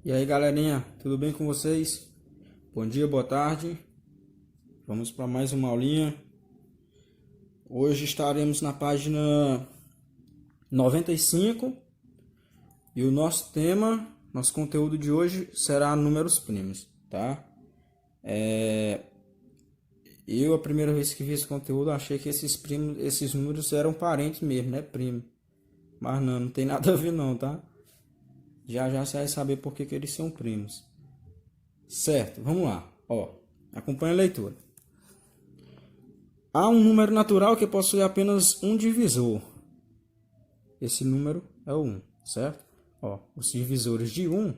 E aí, galerinha, tudo bem com vocês? Bom dia, boa tarde. Vamos para mais uma aulinha. Hoje estaremos na página 95 e o nosso tema, nosso conteúdo de hoje será números primos, tá? Eu, a primeira vez que vi esse conteúdo, achei que esses números eram parentes mesmo, né? Primo. Mas não tem nada a ver não, tá? Já já você vai saber por que eles são primos. Certo, vamos lá. Ó, acompanha a leitura. Há um número natural que possui apenas um divisor. Esse número é o 1, certo? Ó, os divisores de 1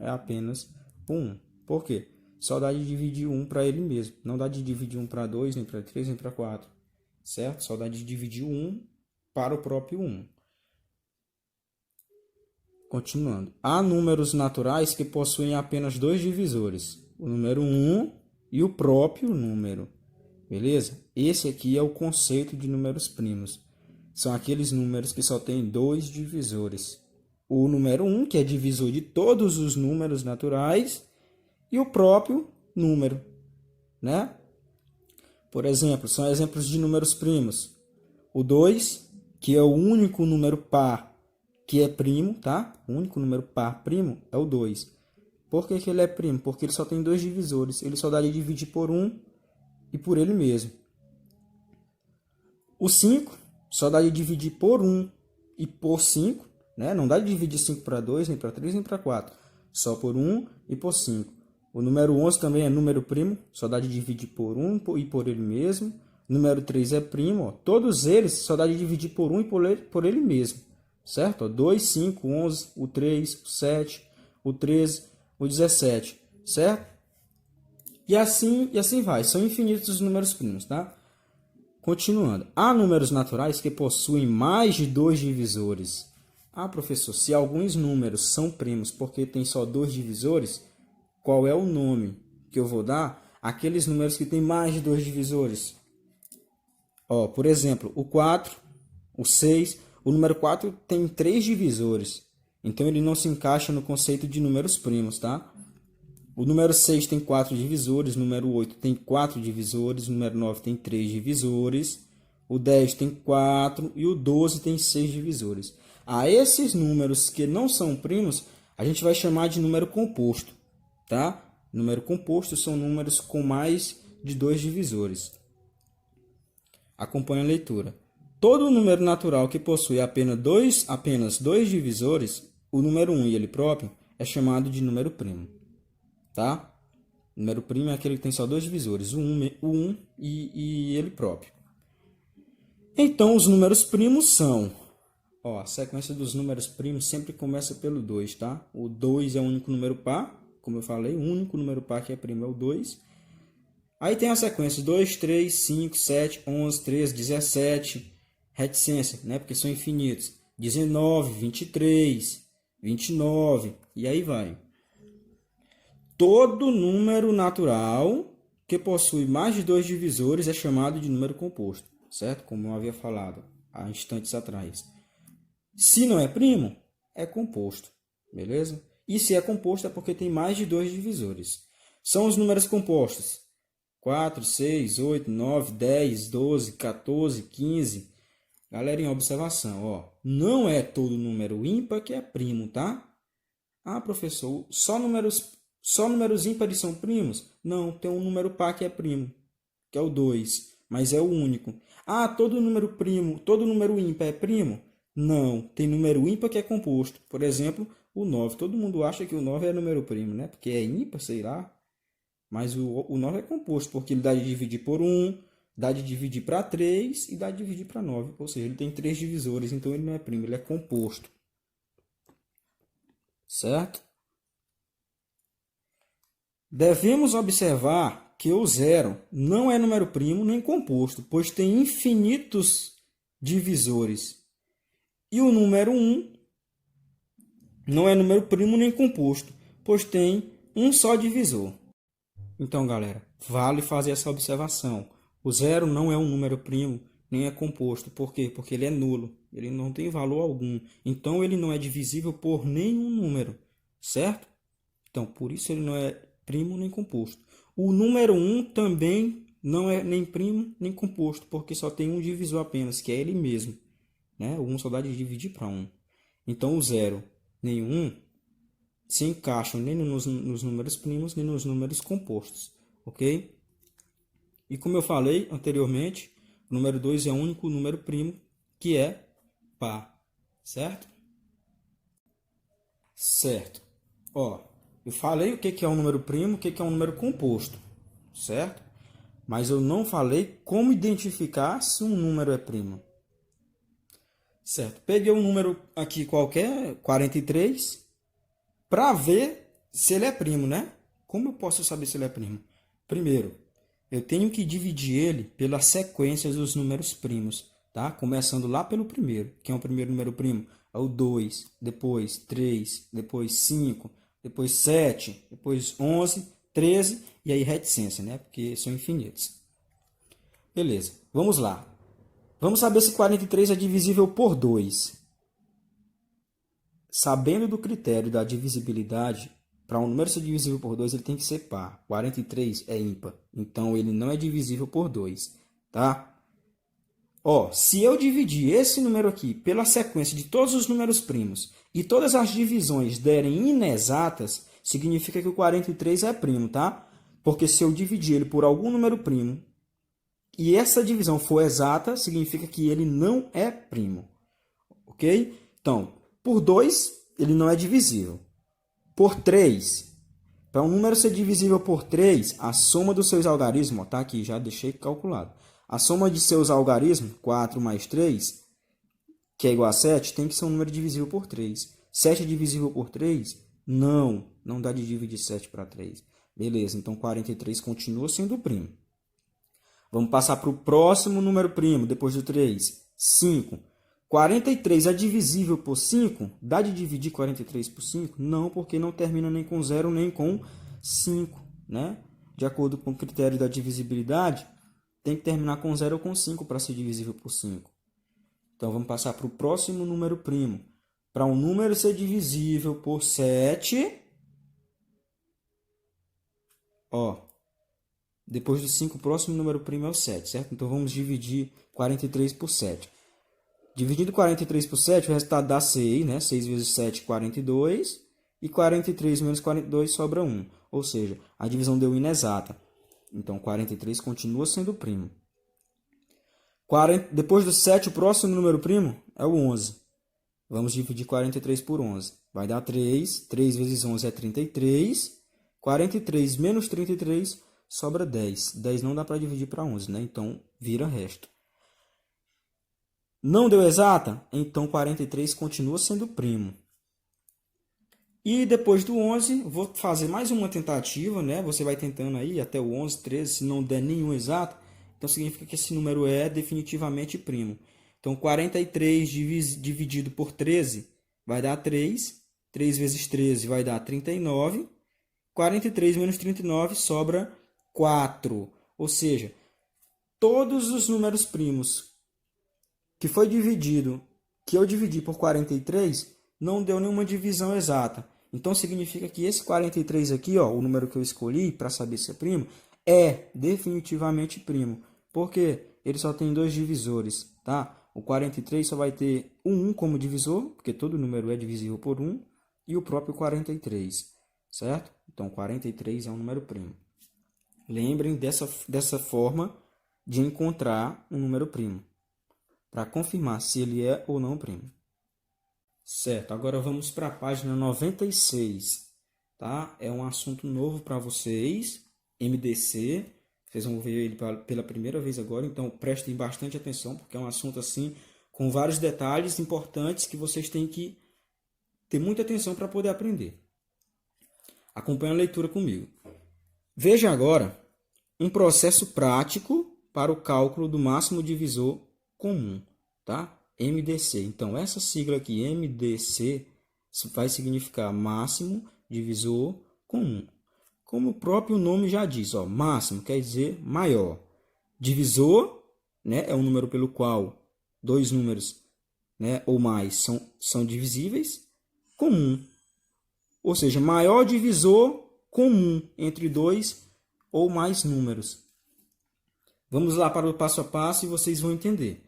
é apenas o 1. Por quê? Só dá de dividir 1 para ele mesmo. Não dá de dividir 1 para 2, nem para 3, nem para 4. Certo? Só dá de dividir 1 para o próprio 1. Continuando. Há números naturais que possuem apenas dois divisores. O número 1 e o próprio número. Beleza? Esse aqui é o conceito de números primos. São aqueles números que só têm dois divisores. O número 1, que é divisor de todos os números naturais, e o próprio número, né? Por exemplo, são exemplos de números primos. O 2, que é o único número par que é primo, tá? O único número par primo é o 2. Por que ele é primo? Porque ele só tem dois divisores. Ele só dá de dividir por 1 e por ele mesmo. O 5 só dá de dividir por 1 e por 5, né? Não dá de dividir 5 para 2, nem para 3, nem para 4. Só por 1 e por 5. O número 11 também é número primo, só dá de dividir por 1 e por ele mesmo. O número 3 é primo, ó. Todos eles só dá de dividir por 1 e por ele mesmo. Certo? 2, 5, 11, o 3, o 7, o 13, o 17. Certo? E assim vai. São infinitos os números primos, tá? Continuando. Há números naturais que possuem mais de dois divisores. Ah, professor, se alguns números são primos porque tem só dois divisores, qual é o nome que eu vou dar àqueles números que têm mais de dois divisores? Ó, por exemplo, o 4, o 6, o número 4 tem três divisores. Então ele não se encaixa no conceito de números primos, tá? O número 6 tem 4 divisores, o número 8 tem 4 divisores, o número 9 tem 3 divisores, o 10 tem 4 e o 12 tem 6 divisores. A esses números que não são primos, a gente vai chamar de número composto, tá? Número composto são números com mais de 2 divisores. Acompanhe a leitura. Todo número natural que possui apenas dois divisores, o número 1 e ele próprio, é chamado de número primo. Tá? O número primo é aquele que tem só dois divisores, o 1 e ele próprio. Então, os números primos são... Ó, a sequência dos números primos sempre começa pelo 2, tá? O 2 é o único número par, como eu falei, o único número par que é primo é o 2. Aí tem a sequência 2, 3, 5, 7, 11, 13, 17, reticência, né? Porque são infinitos. 19, 23, 29, e aí vai. Todo número natural que possui mais de dois divisores é chamado de número composto, certo? Como eu havia falado há instantes atrás. Se não é primo, é composto, beleza? E se é composto é porque tem mais de dois divisores. São os números compostos: 4, 6, 8, 9, 10, 12, 14, 15. Galera, em observação, ó, não é todo número ímpar que é primo, tá? Ah, professor, só números ímpares são primos? Não, tem um número par que é primo, que é o 2, mas é o único. Ah, todo número ímpar é primo? Não, tem número ímpar que é composto. Por exemplo, o 9. Todo mundo acha que o 9 é número primo, né? Porque é ímpar, sei lá. Mas o 9 é composto, porque ele dá de dividir por 1, dá de dividir para 3 e dá de dividir para 9. Ou seja, ele tem três divisores, então ele não é primo, ele é composto. Certo? Devemos observar que o zero não é número primo nem composto, pois tem infinitos divisores. E o número 1 não é número primo nem composto, pois tem um só divisor. Então, galera, vale fazer essa observação. O zero não é um número primo nem é composto. Por quê? Porque ele é nulo. Ele não tem valor algum. Então, ele não é divisível por nenhum número. Certo? Então, por isso ele não é primo nem composto. O número 1 também não é nem primo nem composto, porque só tem um divisor apenas, que é ele mesmo. Né? O 1 só dá de dividir para 1. Então, o 0 nem o 1 se encaixam nem nos números primos, nem nos números compostos. Ok? E como eu falei anteriormente, o número 2 é o único número primo que é par. Certo? Certo. Ó, eu falei o que é um número primo, o que é um número composto. Certo? Mas eu não falei como identificar se um número é primo. Certo. Peguei um número aqui qualquer, 43, para ver se ele é primo, né? Como eu posso saber se ele é primo? Primeiro, eu tenho que dividir ele pelas sequências dos números primos, tá? Começando lá pelo primeiro. Quem é o primeiro número primo? É o 2, depois 3, depois 5, depois 7, depois 11, 13 e aí reticência, né? Porque são infinitos. Beleza, vamos lá. Vamos saber se 43 é divisível por 2. Sabendo do critério da divisibilidade, para um número ser divisível por 2, ele tem que ser par. 43 é ímpar, então ele não é divisível por 2, tá? Ó, se eu dividir esse número aqui pela sequência de todos os números primos e todas as divisões derem inexatas, significa que o 43 é primo, tá? Porque se eu dividir ele por algum número primo e essa divisão for exata, significa que ele não é primo. Ok? Então, por 2, ele não é divisível. Por 3, para um número ser divisível por 3, a soma dos seus algarismos, tá aqui, já deixei calculado. A soma de seus algarismos, 4 mais 3, que é igual a 7, tem que ser um número divisível por 3. 7 é divisível por 3? Não, não dá de dividir 7 para 3. Beleza, então 43 continua sendo primo. Vamos passar para o próximo número primo, depois do 3. 5. 43 é divisível por 5? Dá de dividir 43 por 5? Não, porque não termina nem com 0 nem com 5. Né? De acordo com o critério da divisibilidade, tem que terminar com 0 ou com 5 para ser divisível por 5. Então, vamos passar para o próximo número primo. Para um número ser divisível por 7... Ó, depois do 5, o próximo número primo é o 7, certo? Então, vamos dividir 43 por 7. Dividindo 43 por 7, o resultado dá 6, né? 6 vezes 7, 42. E 43 menos 42 sobra 1. Ou seja, a divisão deu inexata. Então, 43 continua sendo primo. Depois do 7, o próximo número primo é o 11. Vamos dividir 43 por 11. Vai dar 3. 3 vezes 11 é 33. 43 menos 33 sobra 10. 10 não dá para dividir para 11, né? Então, vira resto. Não deu exata? Então, 43 continua sendo primo. E depois do 11, vou fazer mais uma tentativa, né? Você vai tentando aí até o 11, 13, se não der nenhum exato, então significa que esse número é definitivamente primo. Então, 43 dividido por 13 vai dar 3. 3 vezes 13 vai dar 39. 43 menos 39 sobra 4. Ou seja, todos os números primos que eu dividi por 43, não deu nenhuma divisão exata. Então, significa que esse 43 aqui, ó, o número que eu escolhi para saber se é primo, é definitivamente primo. Por quê? Ele só tem dois divisores, tá? O 43 só vai ter o 1 como divisor, porque todo número é divisível por 1, e o próprio 43, certo? Então, 43 é um número primo. Lembrem dessa forma de encontrar um número primo, para confirmar se ele é ou não primo. Certo, agora vamos para a página 96, tá? É um assunto novo para vocês, MDC, vocês vão ver ele pela primeira vez agora, então prestem bastante atenção, porque é um assunto assim, com vários detalhes importantes que vocês têm que ter muita atenção para poder aprender. Acompanhe a leitura comigo. Veja agora um processo prático para o cálculo do máximo divisor comum, tá? MDC. Então, essa sigla aqui, MDC, vai significar máximo divisor comum. Como o próprio nome já diz, ó, máximo quer dizer maior. Divisor, né, é um número pelo qual dois números, né, ou mais são divisíveis. Comum ou seja, maior divisor comum entre dois ou mais números. Vamos lá para o passo a passo e vocês vão entender.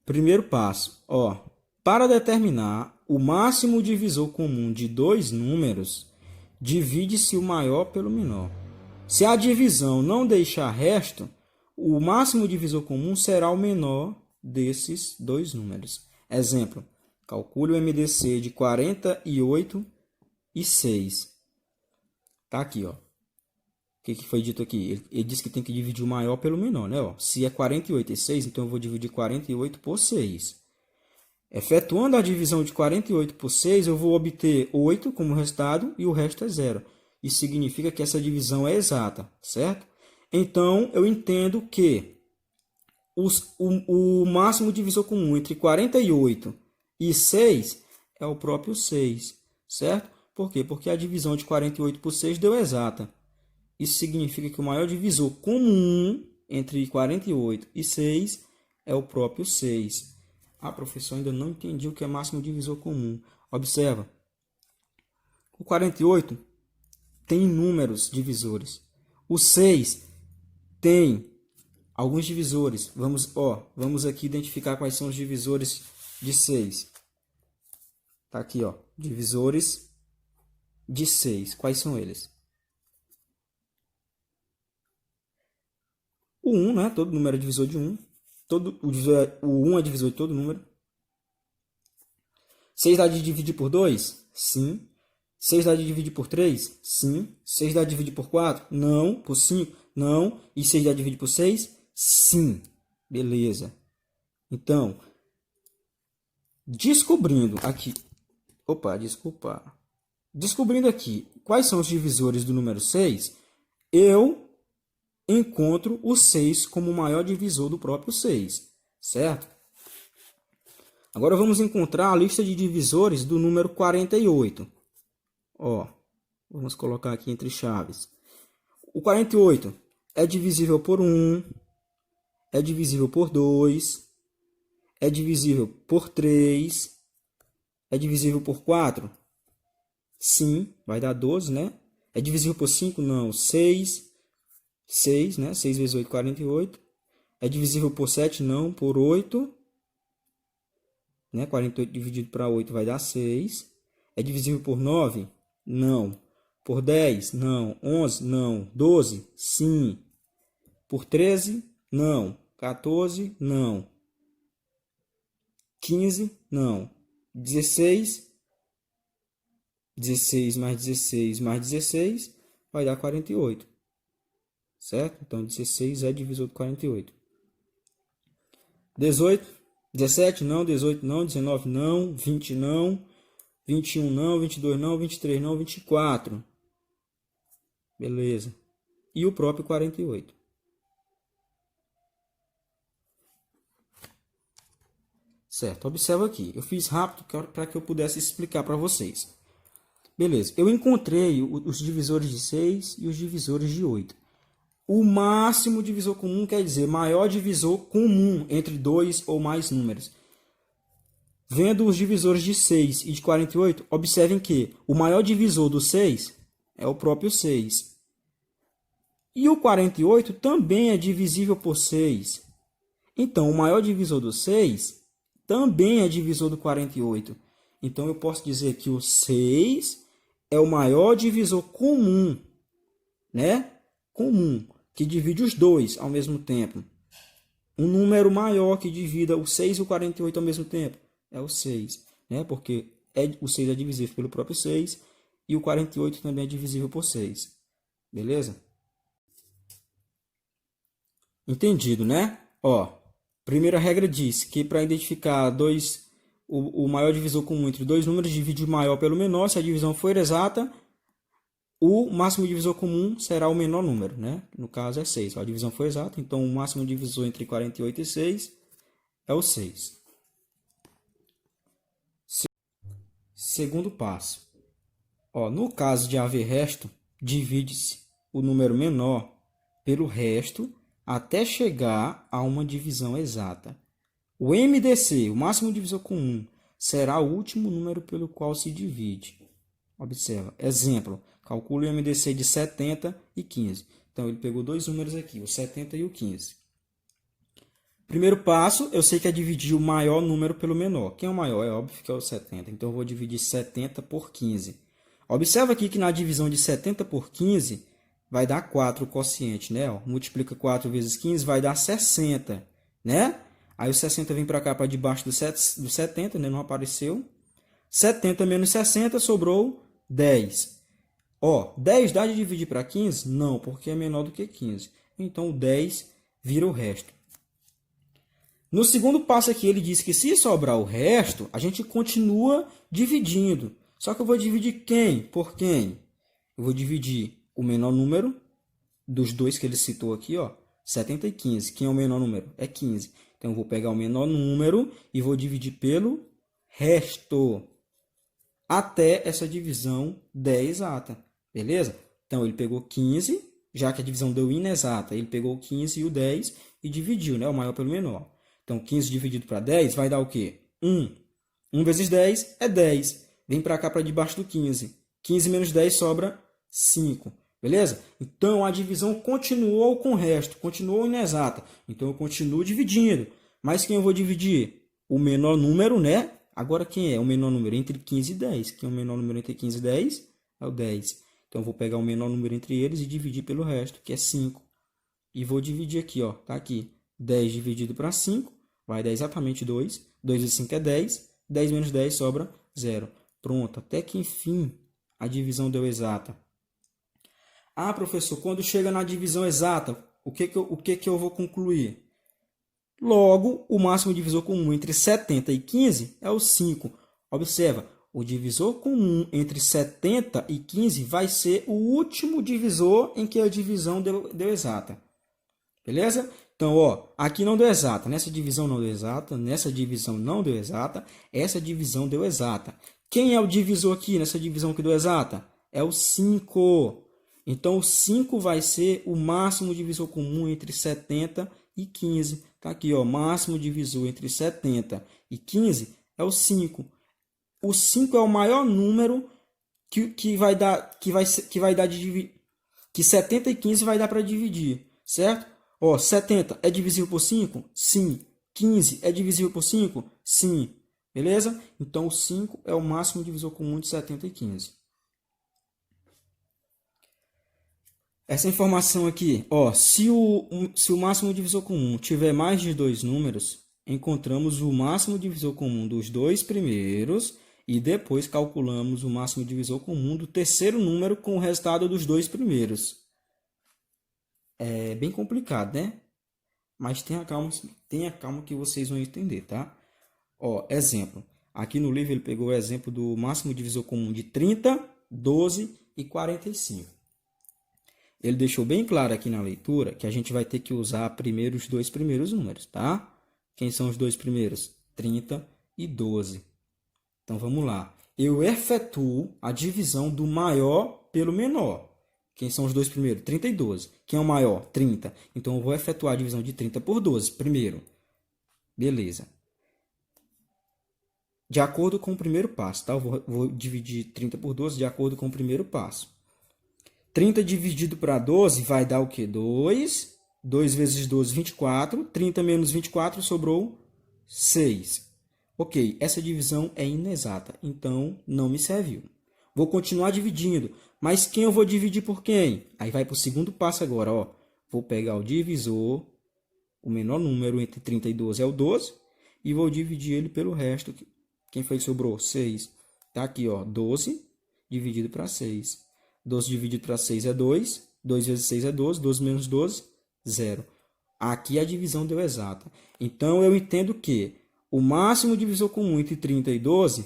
Primeiro passo, para determinar o máximo divisor comum de dois números, divide-se o maior pelo menor. Se a divisão não deixar resto, o máximo divisor comum será o menor desses dois números. Exemplo, calcule o MDC de 48 e 6. Tá aqui, O que foi dito aqui? Ele disse que tem que dividir o maior pelo menor, né? Se é 48 e 6, então eu vou dividir 48 por 6. Efetuando a divisão de 48 por 6, eu vou obter 8 como resultado e o resto é zero. Isso significa que essa divisão é exata, certo? Então, eu entendo que o máximo divisor comum entre 48 e 6 é o próprio 6, certo? Por quê? Porque a divisão de 48 por 6 deu exata. Isso significa que o maior divisor comum entre 48 e 6 é o próprio 6. Ah, professor, ainda não entendi o que é máximo divisor comum. Observa. O 48 tem inúmeros divisores. O 6 tem alguns divisores. Vamos aqui identificar quais são os divisores de 6. Tá aqui, divisores de 6. Quais são eles? O 1, né? Todo número é divisor de 1. O 1 é divisor de todo número. 6 dá de dividir por 2? Sim. 6 dá de dividir por 3? Sim. 6 dá de dividir por 4? Não. Por 5? Não. E 6 dá de dividir por 6? Sim. Beleza. Então, descobrindo aqui... Descobrindo aqui quais são os divisores do número 6, eu encontro o 6 como o maior divisor do próprio 6, certo? Agora vamos encontrar a lista de divisores do número 48. Vamos colocar aqui entre chaves. O 48 é divisível por 1, é divisível por 2, é divisível por 3, é divisível por 4? Sim, vai dar 12, né? É divisível por 5? Não, 6. 6, né? 6 vezes 8, 48. É divisível por 7? Não, por 8. Né? 48 dividido para 8 vai dar 6. É divisível por 9? Não. Por 10? Não. 11? Não. 12? Sim. Por 13? Não. 14? Não. 15? Não. 16? 16 mais 16 mais 16 vai dar 48. Certo? Então, 16 é divisor de 48. 18, 17 não, 18 não, 19 não, 20 não, 21 não, 22 não, 23 não, 24. Beleza. E o próprio 48. Certo, observa aqui. Eu fiz rápido para que eu pudesse explicar para vocês. Beleza, eu encontrei os divisores de 6 e os divisores de 8. O máximo divisor comum quer dizer maior divisor comum entre dois ou mais números. Vendo os divisores de 6 e de 48, observem que o maior divisor do 6 é o próprio 6. E o 48 também é divisível por 6. Então, o maior divisor do 6 também é divisor do 48. Então, eu posso dizer que o 6 é o maior divisor comum, né? Comum, que divide os dois ao mesmo tempo. Um número maior que divida o 6 e o 48 ao mesmo tempo é o 6, né? Porque o 6 é divisível pelo próprio 6 e o 48 também é divisível por 6. Beleza? Entendido, né? Primeira regra diz que para identificar o maior divisor comum entre dois números, divide o maior pelo menor. Se a divisão for exata, o máximo divisor comum será o menor número, né? No caso é 6. A divisão foi exata, então o máximo divisor entre 48 e 6 é o 6. Segundo passo. No caso de haver resto, divide-se o número menor pelo resto até chegar a uma divisão exata. O MDC, o máximo divisor comum, será o último número pelo qual se divide. Observa, exemplo, calcule o MDC de 70 e 15. Então, ele pegou dois números aqui, o 70 e o 15. Primeiro passo, eu sei que é dividir o maior número pelo menor. Quem é o maior? É óbvio que é o 70. Então, eu vou dividir 70 por 15. Observa aqui que na divisão de 70 por 15, vai dar 4 o quociente, né? Ó, multiplica 4 vezes 15, vai dar 60, né? Aí o 60 vem para cá, para debaixo do 70, né? Não apareceu. 70 menos 60, sobrou 10. Ó, 10 dá de dividir para 15? Não, porque é menor do que 15. Então, o 10 vira o resto. No segundo passo aqui, ele diz que se sobrar o resto, a gente continua dividindo. Só que eu vou dividir quem por quem? Eu vou dividir o menor número dos dois que ele citou aqui, ó, 70 e 15. Quem é o menor número? É 15. Então, eu vou pegar o menor número e vou dividir pelo resto, até essa divisão der exata. Beleza? Então, ele pegou 15, já que a divisão deu inexata, ele pegou o 15 e o 10 e dividiu, né? O maior pelo menor. Então, 15 dividido para 10 vai dar o quê? 1. 1 vezes 10 é 10. Vem para cá, para debaixo do 15. 15 menos 10 sobra 5. Beleza? Então, a divisão continuou com o resto, continuou inexata. Então, eu continuo dividindo. Mas quem eu vou dividir? O menor número, né? Agora, quem é o menor número entre 15 e 10? Quem é o menor número entre 15 e 10? É o 10. Então, eu vou pegar o menor número entre eles e dividir pelo resto, que é 5. E vou dividir aqui, ó. Tá aqui. 10 dividido para 5 vai dar exatamente 2. 2 vezes 5 é 10. 10 menos 10 sobra 0. Pronto. Até que, enfim, a divisão deu exata. Ah, professor, quando chega na divisão exata, o que eu vou concluir? Logo, o máximo divisor comum entre 70 e 15 é o 5. Observa, o divisor comum entre 70 e 15 vai ser o último divisor em que a divisão deu exata. Beleza? Então, ó, aqui não deu exata, nessa divisão não deu exata, nessa divisão não deu exata, essa divisão deu exata. Quem é o divisor aqui nessa divisão que deu exata? É o 5. Então, o 5 vai ser o máximo divisor comum entre 70 e 15. Tá aqui, ó, máximo divisor entre 70 e 15 é o 5. O 5 é o maior número que vai dar que 70 e 15 vai dar para dividir, certo? Ó, 70 é divisível por 5? Sim. 15 é divisível por 5? Sim. Beleza? Então, o 5 é o máximo divisor comum de 70 e 15. Essa informação aqui, ó, se o máximo divisor comum tiver mais de dois números, encontramos o máximo divisor comum dos dois primeiros e depois calculamos o máximo divisor comum do terceiro número com o resultado dos dois primeiros. É bem complicado, né? Mas tenha calma que vocês vão entender, tá? Ó, exemplo. Aqui no livro ele pegou o exemplo do máximo divisor comum de 30, 12 e 45. Ele deixou bem claro aqui na leitura que a gente vai ter que usar primeiro os dois primeiros números, tá? Quem são os dois primeiros? 30 e 12. Então, vamos lá. Eu efetuo a divisão do maior pelo menor. Quem são os dois primeiros? 30 e 12. Quem é o maior? 30. Então, eu vou efetuar a divisão de 30 por 12 primeiro. Beleza. De acordo com o primeiro passo, tá? Eu vou dividir 30 por 12 de acordo com o primeiro passo. 30 dividido para 12 vai dar o quê? 2. 2 vezes 12, 24. 30 menos 24 sobrou 6. Ok, essa divisão é inexata, então não me serviu. Vou continuar dividindo, mas quem eu vou dividir por quem? Aí vai para o segundo passo agora, ó. Vou pegar o divisor, o menor número entre 30 e 12 é o 12, e vou dividir ele pelo resto. Quem foi que sobrou? 6. Tá aqui, ó, 12 dividido para 6. 12 dividido para 6 é 2. 2 vezes 6 é 12. 12 menos 12, 0. Aqui a divisão deu exata. Então, eu entendo que o máximo divisor comum entre 30 e 12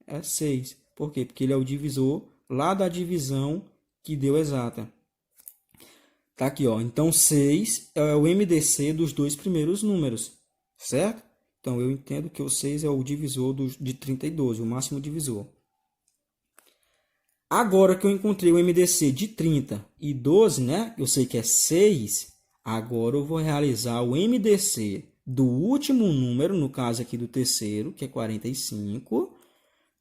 é 6. Por quê? Porque ele é o divisor lá da divisão que deu exata. Tá aqui, ó. Então, 6 é o MDC dos dois primeiros números, certo? Então, eu entendo que o 6 é o divisor de 30 e 12, o máximo divisor. Agora que eu encontrei o MDC de 30 e 12, né? Eu sei que é 6. Agora eu vou realizar o MDC do último número, no caso aqui do terceiro, que é 45,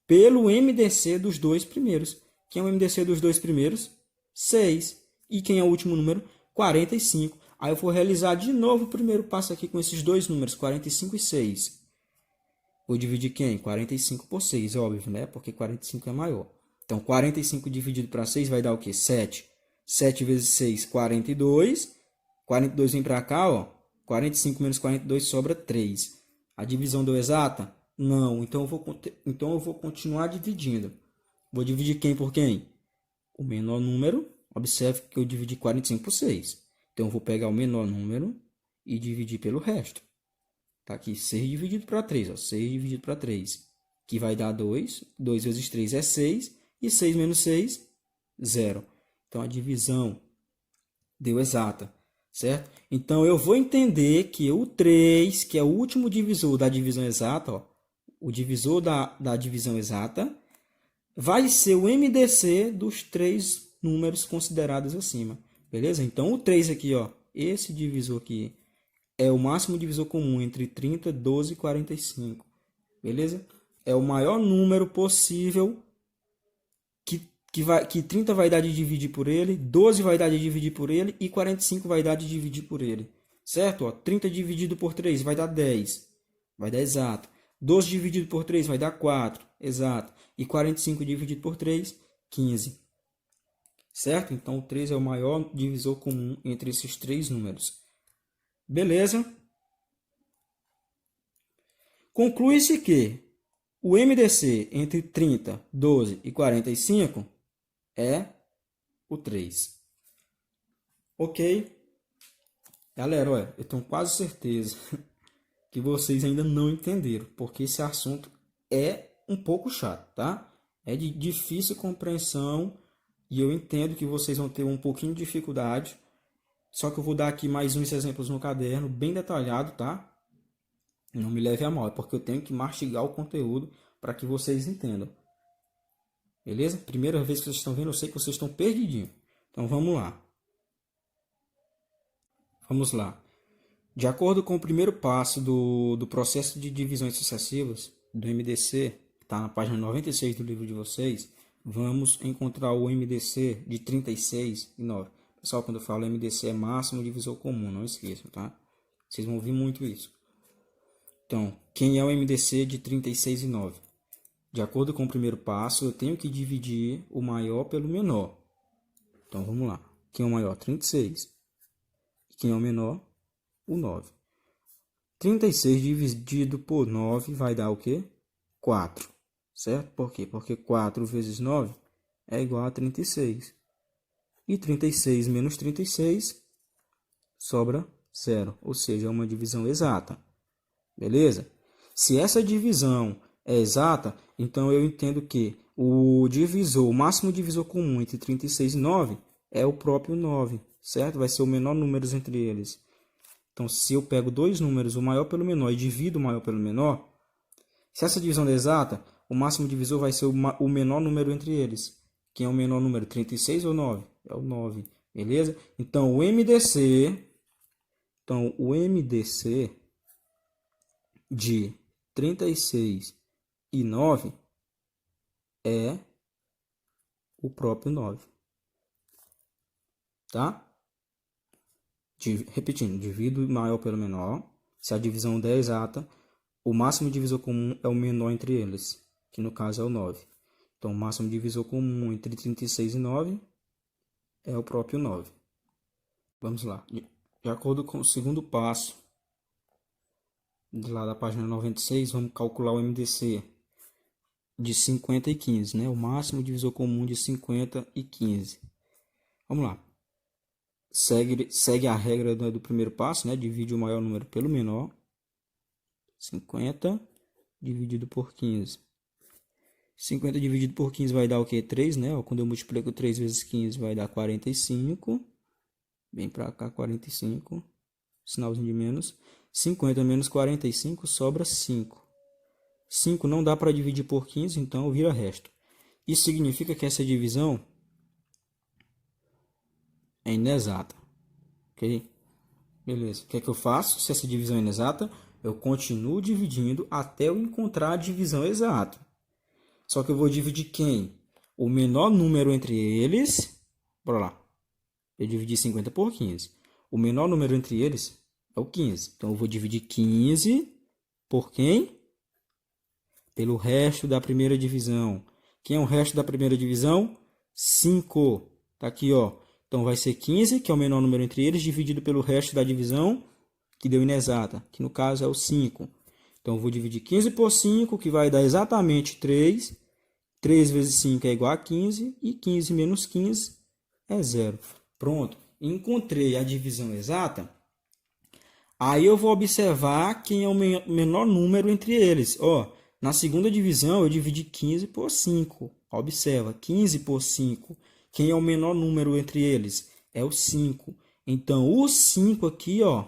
pelo MDC dos dois primeiros. Quem é o MDC dos dois primeiros? 6. E quem é o último número? 45. Aí eu vou realizar de novo o primeiro passo aqui com esses dois números, 45 e 6. Vou dividir quem? 45 por 6, óbvio, né? Porque 45 é maior. Então, 45 dividido para 6 vai dar o quê? 7. 7 vezes 6, 42. 42 vem para cá, ó. 45 menos 42 sobra 3. A divisão deu exata? Não. Então eu vou continuar dividindo. Vou dividir quem por quem? O menor número. Observe que eu dividi 45 por 6. Então, eu vou pegar o menor número e dividir pelo resto. Tá aqui 6 dividido para 3. Ó, 6 dividido para 3. Que vai dar 2. 2 vezes 3 é 6. E 6 menos 6, 0. Então, a divisão deu exata. Certo? Então, eu vou entender que o 3, que é o último divisor da divisão exata, ó, o divisor da divisão exata, vai ser o MDC dos 3 números considerados acima. Beleza? Então, o 3 aqui, ó, esse divisor aqui, é o máximo divisor comum entre 30, 12 e 45. Beleza? É o maior número possível que 30 vai dar de dividir por ele, 12 vai dar de dividir por ele e 45 vai dar de dividir por ele. Certo? Ó, 30 dividido por 3 vai dar 10. Vai dar exato. 12 dividido por 3 vai dar 4. Exato. E 45 dividido por 3, 15. Certo? Então, o 3 é o maior divisor comum entre esses 3 números. Beleza? Conclui-se que o MDC entre 30, 12 e 45 é o 3. Ok? Galera, olha, eu tenho quase certeza que vocês ainda não entenderam, porque esse assunto é um pouco chato, tá? É de difícil compreensão e eu entendo que vocês vão ter um pouquinho de dificuldade. Só que eu vou dar aqui mais uns exemplos no caderno, bem detalhado, tá? Não me leve a mal, é porque eu tenho que mastigar o conteúdo para que vocês entendam. Beleza? Primeira vez que vocês estão vendo, eu sei que vocês estão perdidinhos. Então vamos lá. Vamos lá. De acordo com o primeiro passo do processo de divisões sucessivas, do MDC, que está na página 96 do livro de vocês, vamos encontrar o MDC de 36 e 9. Pessoal, quando eu falo MDC é máximo divisor comum, não esqueçam, tá? Vocês vão ouvir muito isso. Então, quem é o MDC de 36 e 9? De acordo com o primeiro passo, eu tenho que dividir o maior pelo menor. Então, vamos lá. Quem é o maior? 36. E quem é o menor? O 9. 36 dividido por 9 vai dar o quê? 4. Certo? Por quê? Porque 4 vezes 9 é igual a 36. E 36 menos 36 sobra 0. Ou seja, é uma divisão exata. Beleza? Se essa divisão é exata, então eu entendo que o divisor, o máximo divisor comum entre 36 e 9 é o próprio 9, certo? Vai ser o menor número entre eles. Então, se eu pego dois números, o maior pelo menor, e divido o maior pelo menor, se essa divisão é exata, o máximo divisor vai ser o menor número entre eles. Quem é o menor número? 36 ou 9? É o 9, beleza? Então, o MDC de 36 e 9 é o próprio 9. Tá? Repetindo, divido o maior pelo menor. Se a divisão der exata, o máximo divisor comum é o menor entre eles, que no caso é o 9. Então, o máximo divisor comum entre 36 e 9 é o próprio 9. Vamos lá. De acordo com o segundo passo, de lá da página 96, vamos calcular o MDC de 50 e 15, né? O máximo divisor comum de 50 e 15. Vamos lá. Segue a regra do primeiro passo, né? Divide o maior número pelo menor. 50 dividido por 15. 50 dividido por 15 vai dar o quê? 3, né? Quando eu multiplico 3 vezes 15 vai dar 45. Vem para cá, 45. Sinalzinho de menos. 50 menos 45 sobra 5. 5 não dá para dividir por 15, então vira resto. Isso significa que essa divisão é inexata. Ok? Beleza. O que é que eu faço? Se essa divisão é inexata, eu continuo dividindo até eu encontrar a divisão exata. Só que eu vou dividir quem? O menor número entre eles. Bora lá. Eu dividi 50 por 15. O menor número entre eles é o 15. Então, eu vou dividir 15 por quem? Pelo resto da primeira divisão. Quem é o resto da primeira divisão? 5. Tá aqui, ó. Então, vai ser 15, que é o menor número entre eles, dividido pelo resto da divisão, que deu inexata, que no caso é o 5. Então, eu vou dividir 15 por 5, que vai dar exatamente 3. 3 vezes 5 é igual a 15, e 15 menos 15 é 0. Pronto. Encontrei a divisão exata. Aí eu vou observar quem é o menor número entre eles. Ó, na segunda divisão, eu dividi 15 por 5. Observa, 15 por 5. Quem é o menor número entre eles? É o 5. Então, o 5 aqui, ó,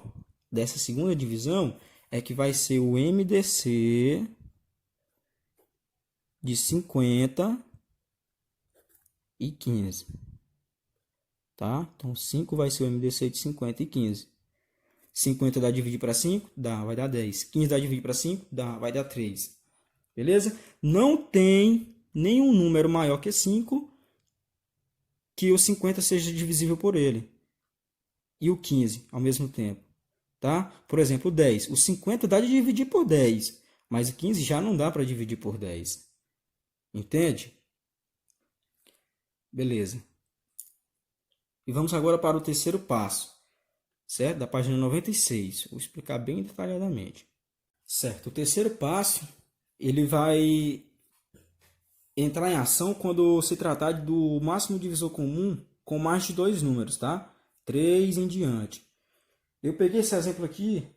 dessa segunda divisão, é que vai ser o MDC de 50 e 15. Tá? Então, 5 vai ser o MDC de 50 e 15. 50 dá dividir para 5? Dá, vai dar 10. 15 dá dividir para 5? Dá, vai dar 3. Beleza? Não tem nenhum número maior que 5 que o 50 seja divisível por ele. E o 15 ao mesmo tempo. Tá? Por exemplo, o 10. O 50 dá de dividir por 10. Mas o 15 já não dá para dividir por 10. Entende? Beleza. E vamos agora para o terceiro passo. Certo? Da página 96. Vou explicar bem detalhadamente. Certo. O terceiro passo, ele vai entrar em ação quando se tratar do máximo divisor comum com mais de dois números, tá? 3 em diante. Eu peguei esse exemplo aqui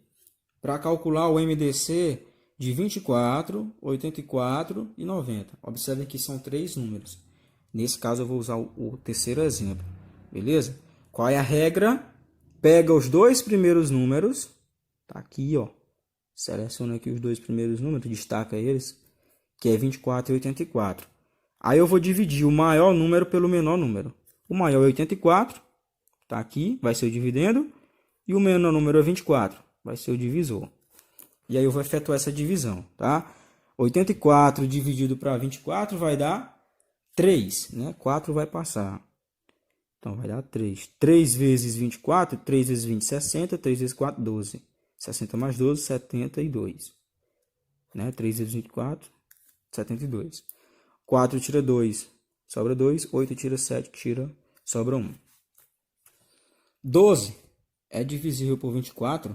para calcular o MDC de 24, 84 e 90. Observem que são três números. Nesse caso, eu vou usar o terceiro exemplo. Beleza? Qual é a regra? Pega os dois primeiros números. Tá aqui, ó. Seleciona aqui os dois primeiros números, destaca eles, que é 24 e 84. Aí eu vou dividir o maior número pelo menor número. O maior é 84, tá aqui, vai ser o dividendo. E o menor número é 24, vai ser o divisor. E aí eu vou efetuar essa divisão, tá? 84 dividido para 24 vai dar 3, né? 4 vai passar. Então, vai dar 3. 3 vezes 24, 3 vezes 20, 60. 3 vezes 4, 12. 60 mais 12, 72. Né? 3 vezes 24, 72. 4 tira 2, sobra 2. 8 tira 7, sobra 1. 12 é divisível por 24?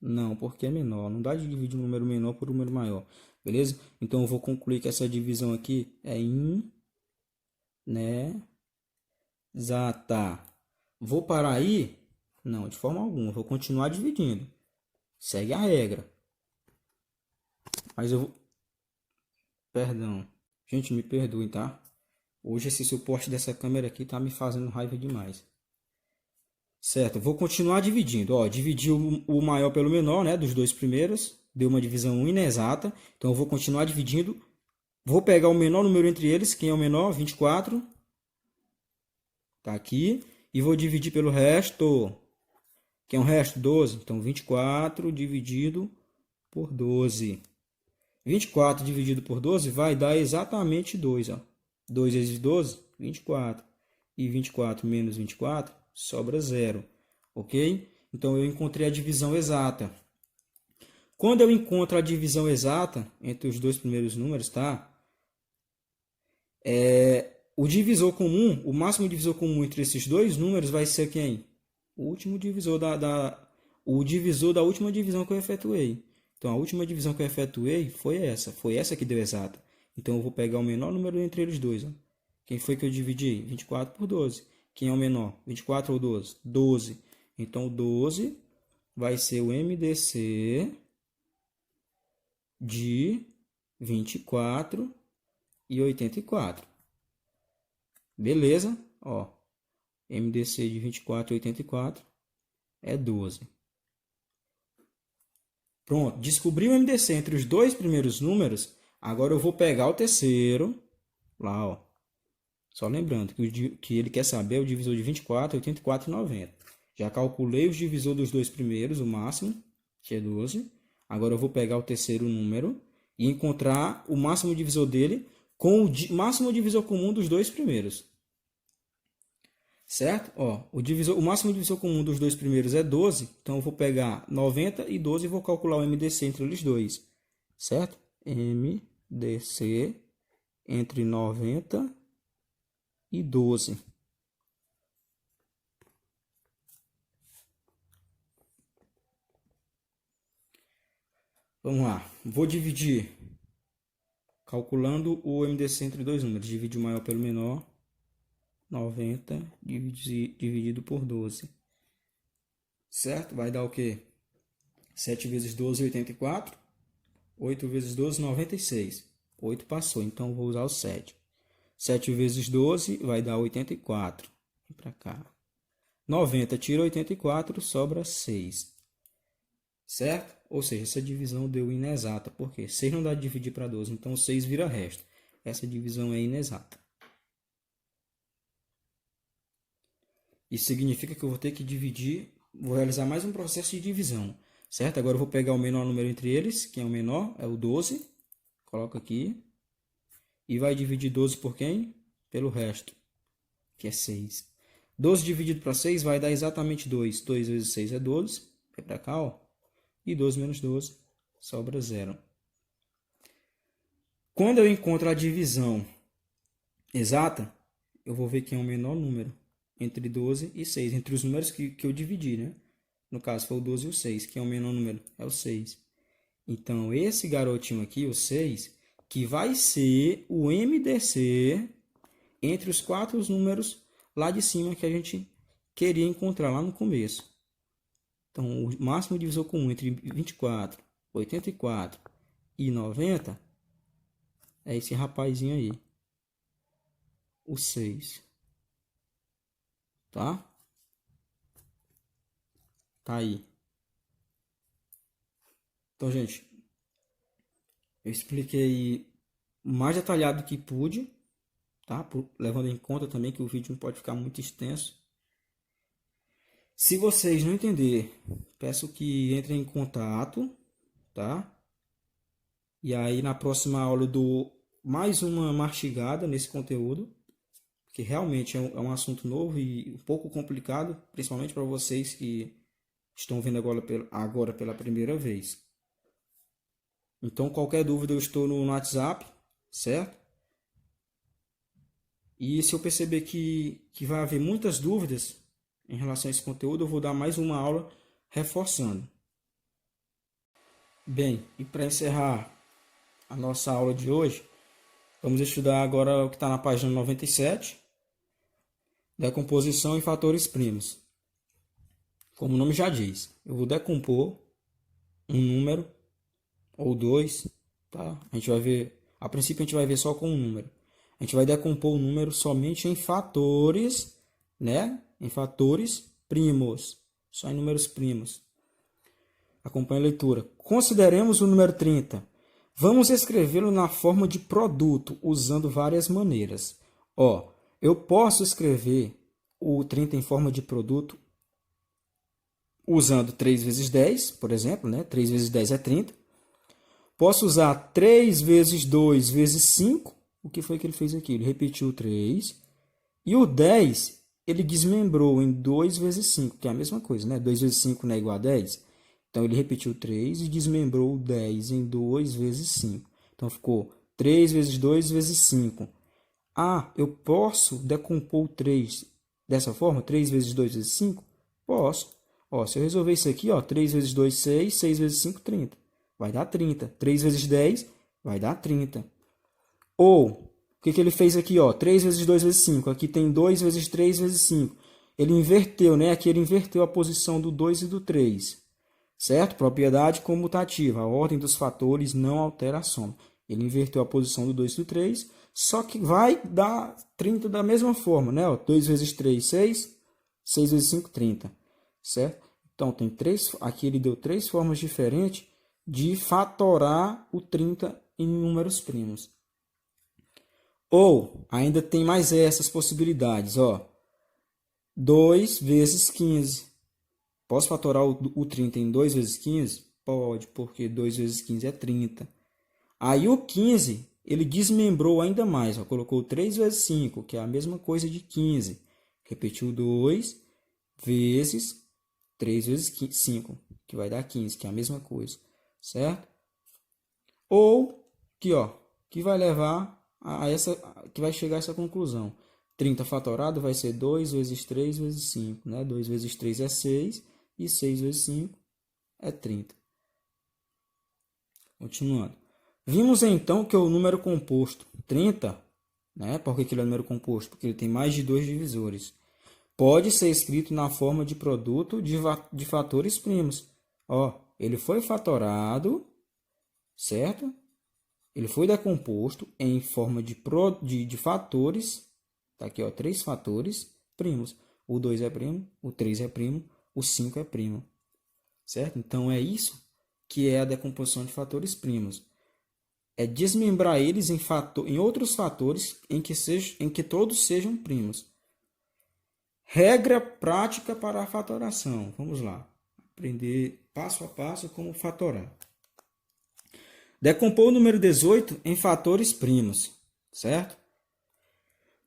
Não, porque é menor. Não dá de dividir um número menor por um número maior. Beleza? Então, eu vou concluir que essa divisão aqui é exata. Vou parar aí? Não, de forma alguma. Vou continuar dividindo. Segue a regra. Mas eu vou... Perdão. Gente, me perdoem, tá? Hoje esse suporte dessa câmera aqui tá me fazendo raiva demais. Certo, vou continuar dividindo. Ó, dividi o maior pelo menor, né? Dos dois primeiros. Deu uma divisão inexata. Então, eu vou continuar dividindo. Vou pegar o menor número entre eles. Quem é o menor? 24. Tá aqui. E vou dividir pelo resto. Quem é o resto? 12. Então, 24 dividido por 12. 24 dividido por 12 vai dar exatamente 2. Ó. 2 vezes 12, 24. E 24 menos 24, sobra 0. Ok? Então, eu encontrei a divisão exata. Quando eu encontro a divisão exata entre os dois primeiros números, tá? O divisor comum, o máximo divisor comum entre esses dois números vai ser quem? O último divisor o divisor da última divisão que eu efetuei. Então, a última divisão que eu efetuei foi essa que deu exata. Então, eu vou pegar o menor número entre eles dois. Ó. Quem foi que eu dividi? 24 por 12. Quem é o menor? 24 ou 12? 12. Então, 12 vai ser o MDC de 24 e 84. Beleza? Ó, MDC de 24 e 84 é 12. Pronto, descobri o MDC entre os dois primeiros números. Agora eu vou pegar o terceiro. Lá, ó. Só lembrando que ele quer saber o divisor de 24, 84 e 90. Já calculei o divisor dos dois primeiros, o máximo, que é 12. Agora eu vou pegar o terceiro número e encontrar o máximo divisor dele com o máximo divisor comum dos dois primeiros. Certo? Ó, o máximo divisor comum dos dois primeiros é 12, então eu vou pegar 90 e 12 e vou calcular o MDC entre eles dois. Certo? MDC entre 90 e 12. Vamos lá. Vou dividir, calculando o MDC entre dois números. Divide o maior pelo menor. 90 dividido por 12. Certo? Vai dar o quê? 7 vezes 12, 84. 8 vezes 12, 96. 8 passou, então vou usar o 7. 7 vezes 12 vai dar 84. Vem para cá. 90 tira 84, sobra 6. Certo? Ou seja, essa divisão deu inexata. Por quê? 6 não dá de dividir para 12, então 6 vira resto. Essa divisão é inexata. Isso significa que eu vou ter que dividir, vou realizar mais um processo de divisão. Certo? Agora eu vou pegar o menor número entre eles, que é o menor, é o 12. Coloco aqui. E vai dividir 12 por quem? Pelo resto, que é 6. 12 dividido para 6 vai dar exatamente 2. 2 vezes 6 é 12. Vai para cá, ó. E 12 menos 12, sobra 0. Quando eu encontro a divisão exata, eu vou ver quem é o menor número entre 12 e 6. Entre os números que eu dividi, né? No caso, foi o 12 e o 6. Quem é o menor número? É o 6. Então, esse garotinho aqui, o 6, que vai ser o MDC entre os 4 números lá de cima que a gente queria encontrar lá no começo. Então, o máximo divisor comum entre 24, 84 e 90 é esse rapazinho aí, o 6. Tá? Tá aí. Então, gente, eu expliquei o mais detalhado que pude, tá? Levando em conta também que o vídeo não pode ficar muito extenso. Se vocês não entenderem, peço que entrem em contato, tá? E aí na próxima aula eu dou mais uma mastigada nesse conteúdo, que realmente é um assunto novo e um pouco complicado, principalmente para vocês que estão vendo agora pela primeira vez. Então, qualquer dúvida eu estou no WhatsApp, certo? E se eu perceber que vai haver muitas dúvidas em relação a esse conteúdo, eu vou dar mais uma aula reforçando. Bem, e para encerrar a nossa aula de hoje, vamos estudar agora o que está na página 97, decomposição em fatores primos. Como o nome já diz, eu vou decompor um número ou dois, tá? A gente vai ver, a princípio a gente vai ver só com um número. A gente vai decompor o número somente em fatores, né? Em fatores primos, só em números primos. Acompanhe a leitura. Consideremos o número 30. Vamos escrevê-lo na forma de produto, usando várias maneiras. Ó, eu posso escrever o 30 em forma de produto usando 3 vezes 10, por exemplo, né? 3 vezes 10 é 30. Posso usar 3 vezes 2 vezes 5. O que foi que ele fez aqui? Ele repetiu 3. E o 10, ele desmembrou em 2 vezes 5, que é a mesma coisa, né? 2 vezes 5 não é igual a 10. Então, ele repetiu 3 e desmembrou o 10 em 2 vezes 5. Então, ficou 3 vezes 2 vezes 5. Ah, eu posso decompor o 3 dessa forma? 3 vezes 2 vezes 5? Posso. Ó, se eu resolver isso aqui, ó, 3 vezes 2, 6. 6 vezes 5, 30. Vai dar 30. 3 vezes 10 vai dar 30. Ou, o que ele fez aqui? Ó, 3 vezes 2 vezes 5. Aqui tem 2 vezes 3 vezes 5. Ele inverteu, né? Aqui ele inverteu a posição do 2 e do 3. Certo? Propriedade comutativa. A ordem dos fatores não altera a soma. Ele inverteu a posição do 2 e do 3, só que vai dar 30 da mesma forma, né? Ó, 2 vezes 3, 6. 6 vezes 5, 30. Certo? Então, tem aqui ele deu 3 formas diferentes de fatorar o 30 em números primos. Ou, ainda tem mais essas possibilidades, ó. 2 vezes 15. Posso fatorar o 30 em 2 vezes 15? Pode, porque 2 vezes 15 é 30. Aí o 15, ele desmembrou ainda mais, ó, colocou 3 vezes 5, que é a mesma coisa de 15. Repetiu 2 vezes 3 vezes 5, que vai dar 15, que é a mesma coisa, certo? Ou que, ó, que vai levar a essa, que vai chegar a essa conclusão. 30 fatorado vai ser 2 vezes 3 vezes 5, né? 2 vezes 3 é 6 e 6 vezes 5 é 30. Continuando. Vimos então que o número composto 30, né? Por que ele é um número composto? Porque ele tem mais de 2 divisores. Pode ser escrito na forma de produto de fatores primos. Ó, ele foi fatorado, certo? Ele foi decomposto em forma de fatores. Tá aqui, ó, 3 fatores primos. O 2 é primo, o 3 é primo, o 5 é primo. Certo? Então, é isso que é a decomposição de fatores primos. É desmembrar eles em outros fatores em que todos sejam primos. Regra prática para a fatoração. Vamos lá. Aprender passo a passo como fatorar. Decompor o número 18 em fatores primos. Certo?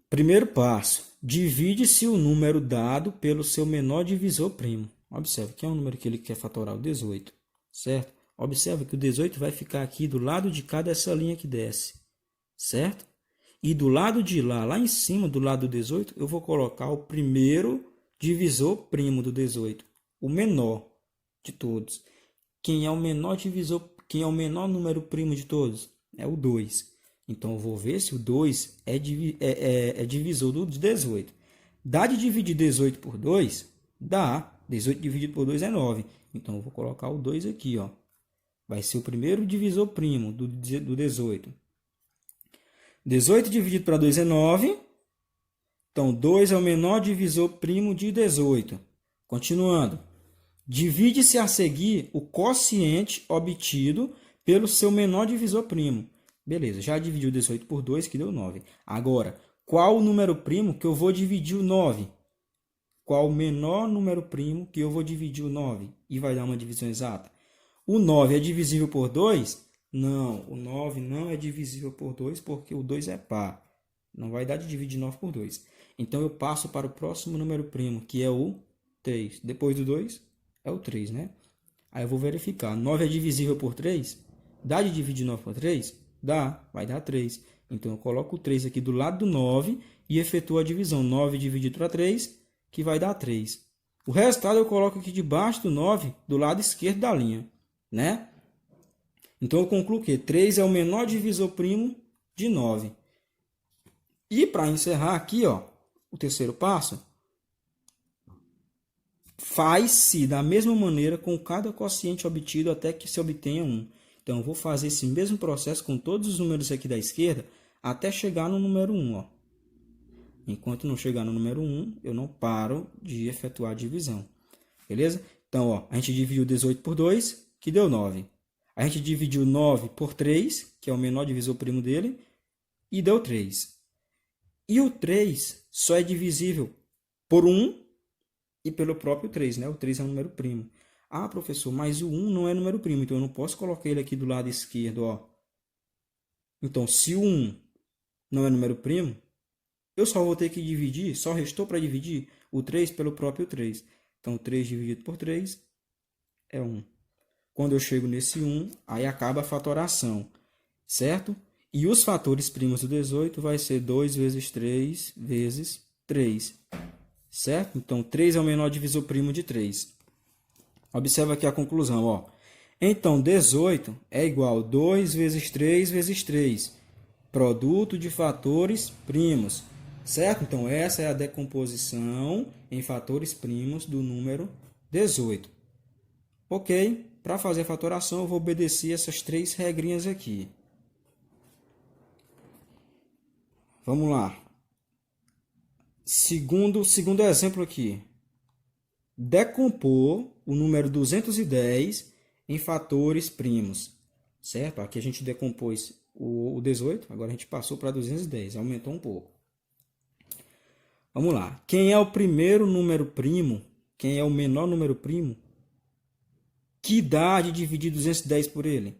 Primeiro passo. Divide-se o número dado pelo seu menor divisor primo. Observe que é o número que ele quer fatorar, o 18. Certo? Observe que o 18 vai ficar aqui do lado de cá dessa linha que desce. Certo? E do lado de lá em cima, do lado do 18, eu vou colocar o primeiro divisor primo do 18. O menor de todos. Quem é o menor divisor, quem é o menor número primo de todos? É o 2. Então, eu vou ver se o 2 é divisor do 18. Dá de dividir 18 por 2? Dá. 18 dividido por 2 é 9. Então, eu vou colocar o 2 aqui, ó. Vai ser o primeiro divisor primo do 18. 18 dividido para 2 é 9. Então, 2 é o menor divisor primo de 18. Continuando. Divide-se a seguir o quociente obtido pelo seu menor divisor primo. Beleza, já dividiu 18 por 2, que deu 9. Agora, qual o número primo que eu vou dividir o 9? Qual o menor número primo que eu vou dividir o 9? E vai dar uma divisão exata. O 9 é divisível por 2? Não, o 9 não é divisível por 2 porque o 2 é par. Não vai dar de dividir 9 por 2. Então, eu passo para o próximo número primo, que é o 3. Depois do 2, é o 3, né? Aí eu vou verificar. 9 é divisível por 3? Dá de dividir 9 por 3? Dá, vai dar 3. Então, eu coloco o 3 aqui do lado do 9 e efetuo a divisão. 9 dividido para 3, que vai dar 3. O resultado eu coloco aqui debaixo do 9, do lado esquerdo da linha, né? Então, eu concluo que 3 é o menor divisor primo de 9. E para encerrar aqui, ó, o terceiro passo, faz-se da mesma maneira com cada quociente obtido até que se obtenha 1. Então, eu vou fazer esse mesmo processo com todos os números aqui da esquerda até chegar no número 1. Ó. Enquanto não chegar no número 1, eu não paro de efetuar a divisão. Beleza? Então, ó, a gente dividiu 18 por 2, que deu 9. A gente dividiu 9 por 3, que é o menor divisor primo dele, e deu 3. E o 3 só é divisível por 1 e pelo próprio 3, né? O 3 é um número primo. Ah, professor, mas o 1 não é número primo, então eu não posso colocar ele aqui do lado esquerdo, ó. Então, se o 1 não é número primo, eu só vou ter que dividir, só restou para dividir o 3 pelo próprio 3. Então, 3 dividido por 3 é 1. Quando eu chego nesse 1, aí acaba a fatoração, certo? E os fatores primos do 18 vai ser 2 vezes 3 vezes 3, certo? Então, 3 é o menor divisor primo de 3. Observa aqui a conclusão, ó. Então, 18 é igual a 2 vezes 3 vezes 3, produto de fatores primos, certo? Então, essa é a decomposição em fatores primos do número 18. Ok? Para fazer a fatoração, eu vou obedecer essas 3 regrinhas aqui. Vamos lá. Segundo exemplo aqui. Decompor o número 210 em fatores primos. Certo? Aqui a gente decompôs o 18, agora a gente passou para 210, aumentou um pouco. Vamos lá. Quem é o primeiro número primo? Quem é o menor número primo? Que dá de dividir 210 por ele?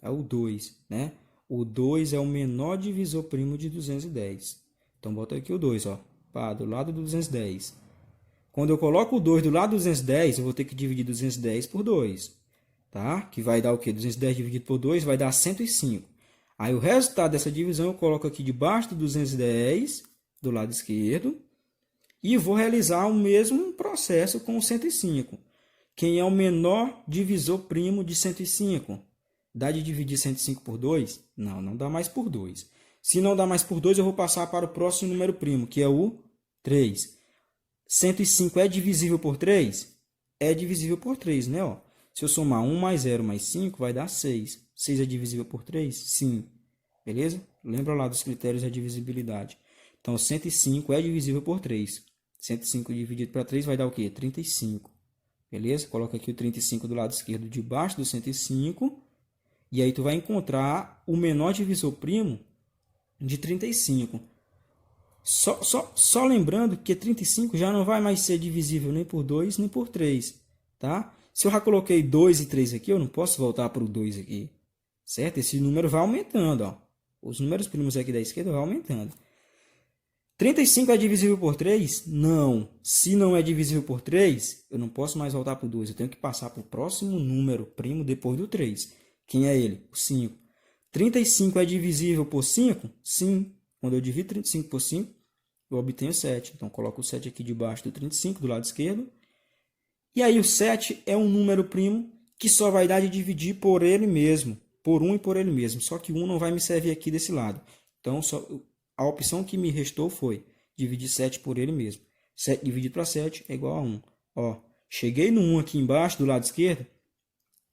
É o 2, né? O 2 é o menor divisor primo de 210. Então, bota aqui o 2, ó, pá, do lado do 210. Quando eu coloco o 2 do lado do 210, eu vou ter que dividir 210 por 2. Tá? Que vai dar o quê? 210 dividido por 2 vai dar 105. Aí o resultado dessa divisão eu coloco aqui debaixo do 210, do lado esquerdo, e vou realizar o mesmo processo com o 105. Quem é o menor divisor primo de 105? Dá de dividir 105 por 2? Não, não dá mais por 2. Se não dá mais por 2, eu vou passar para o próximo número primo, que é o 3. 105 é divisível por 3? É divisível por 3, né? Ó, se eu somar 1 mais 0 mais 5, vai dar 6. 6 é divisível por 3? Sim. Beleza? Lembra lá dos critérios da divisibilidade. Então, 105 é divisível por 3. 105 dividido para 3 vai dar o quê? 35. Beleza? Coloca aqui o 35 do lado esquerdo debaixo do 105. E aí tu vai encontrar o menor divisor primo de 35. Só lembrando que 35 já não vai mais ser divisível nem por 2 nem por 3. Tá? Se eu já coloquei 2 e 3 aqui, eu não posso voltar para o 2 aqui. Certo? Esse número vai aumentando. Ó. Os números primos aqui da esquerda vão aumentando. 35 é divisível por 3? Não. Se não é divisível por 3, eu não posso mais voltar para o 2. Eu tenho que passar para o próximo número primo depois do 3. Quem é ele? O 5. 35 é divisível por 5? Sim. Quando eu divido 35 por 5, eu obtenho 7. Então, coloco o 7 aqui debaixo do 35, do lado esquerdo. E aí, o 7 é um número primo que só vai dar de dividir por ele mesmo. Por 1 e por ele mesmo. Só que 1 não vai me servir aqui desse lado. Então, a opção que me restou foi dividir 7 por ele mesmo. 7 dividido para 7 é igual a 1. Ó, cheguei no 1 aqui embaixo, do lado esquerdo,